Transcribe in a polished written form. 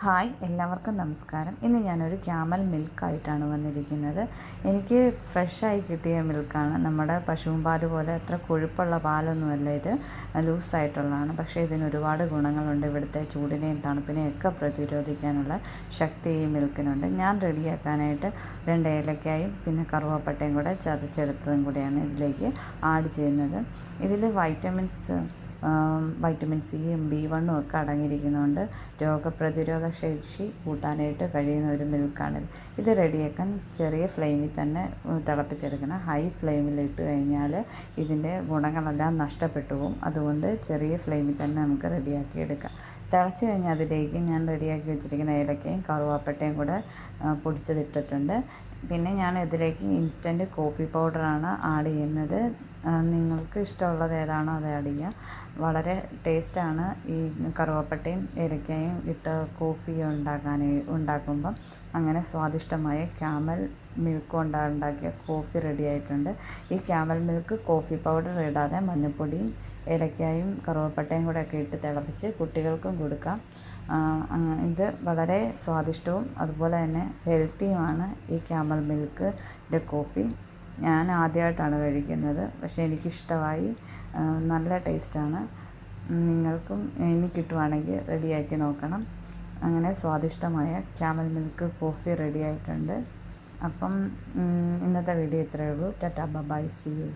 Hi എല്ലാവർക്കും നമസ്കാരം. ഇന്ന് ഞാനൊരു ക്യാമൽ മിൽക്കായിട്ടാണ് വന്നിരിക്കുന്നത്. എനിക്ക് ഫ്രഷായി കിട്ടിയ മിൽക്കാണ്. നമ്മുടെ പശുവും പാൽ പോലെ അത്ര കൊഴുപ്പുള്ള പാലൊന്നുമല്ല ഇത്, ലൂസായിട്ടുള്ളതാണ്. പക്ഷേ ഇതിന് ഒരുപാട് ഗുണങ്ങളുണ്ട്. ഇവിടുത്തെ ചൂടിനെയും തണുപ്പിനെയും ഒക്കെ പ്രതിരോധിക്കാനുള്ള ശക്തി ഈ മിൽക്കിനുണ്ട്. ഞാൻ റെഡിയാക്കാനായിട്ട് 2 ഏലക്കായും പിന്നെ കറുവപ്പട്ടയും കൂടെ ചതച്ചെടുത്തതും കൂടെയാണ് ഇതിലേക്ക് ആഡ് ചെയ്യുന്നത്. ഇതിൽ വൈറ്റമിൻ സിയും B1 ഒക്കെ അടങ്ങിയിരിക്കുന്നതുകൊണ്ട് രോഗപ്രതിരോധ ശേഷി കൂട്ടാനായിട്ട് കഴിയുന്ന ഒരു മിൽക്കാണിത്. ഇത് റെഡിയാക്കാൻ ചെറിയ ഫ്ലെയിമിൽ തന്നെ തിളപ്പിച്ചെടുക്കണം. ഹൈ ഫ്ലെയിമിലിട്ട് കഴിഞ്ഞാൽ ഇതിൻ്റെ ഗുണങ്ങളെല്ലാം നഷ്ടപ്പെട്ടു പോകും. അതുകൊണ്ട് ചെറിയ ഫ്ലെയിമിൽ തന്നെ നമുക്ക് റെഡിയാക്കി എടുക്കാം. തിളച്ച് കഴിഞ്ഞാൽ അതിലേക്ക് ഞാൻ റെഡിയാക്കി വെച്ചിരിക്കുന്ന ഏലക്കയും കറുവാപ്പട്ടയും കൂടെ പൊടിച്ചതിട്ടിട്ടുണ്ട്. പിന്നെ ഞാൻ ഇതിലേക്ക് ഇൻസ്റ്റൻറ്റ് കോഫി പൗഡറാണ് ആഡ് ചെയ്യുന്നത്. നിങ്ങൾക്ക് ഇഷ്ടമുള്ളത് ഏതാണോ അത് ആഡ് ചെയ്യുക. വളരെ ടേസ്റ്റാണ് ഈ കറുവപ്പട്ടയും ഏലക്കയും ഇട്ട് കോഫി ഉണ്ടാക്കുമ്പം. അങ്ങനെ സ്വാദിഷ്ടമായ ക്യാമൽ മിൽക്ക് ഉണ്ടാക്കിയ കോഫി റെഡി ആയിട്ടുണ്ട്. ഈ ക്യാമൽ മിൽക്ക് കോഫി പൗഡർ ഇടാതെ മഞ്ഞൾപ്പൊടിയും ഏലക്കായും കറുവപ്പട്ടയും കൂടെ ഒക്കെ ഇട്ട് തിളപ്പിച്ച് കുട്ടികൾക്കും കൊടുക്കാം. ഇത് വളരെ സ്വാദിഷ്ടവും അതുപോലെ തന്നെ ഹെൽത്തിയുമാണ് ഈ ക്യാമൽ മിൽക്കിൻ്റെ കോഫി. ഞാൻ ആദ്യമായിട്ടാണ് കഴിക്കുന്നത്, പക്ഷേ എനിക്കിഷ്ടമായി. നല്ല ടേസ്റ്റാണ്. നിങ്ങൾക്കും ഇനി കിട്ടുവാണെങ്കിൽ റെഡിയാക്കി നോക്കണം. അങ്ങനെ സ്വാദിഷ്ടമായ ക്യാമൽ മിൽക്ക് കോഫി റെഡി ആയിട്ടുണ്ട്. അപ്പം ഇന്നത്തെ വീഡിയോ ഇത്രയേ ഉള്ളൂ. Tata bye, see U.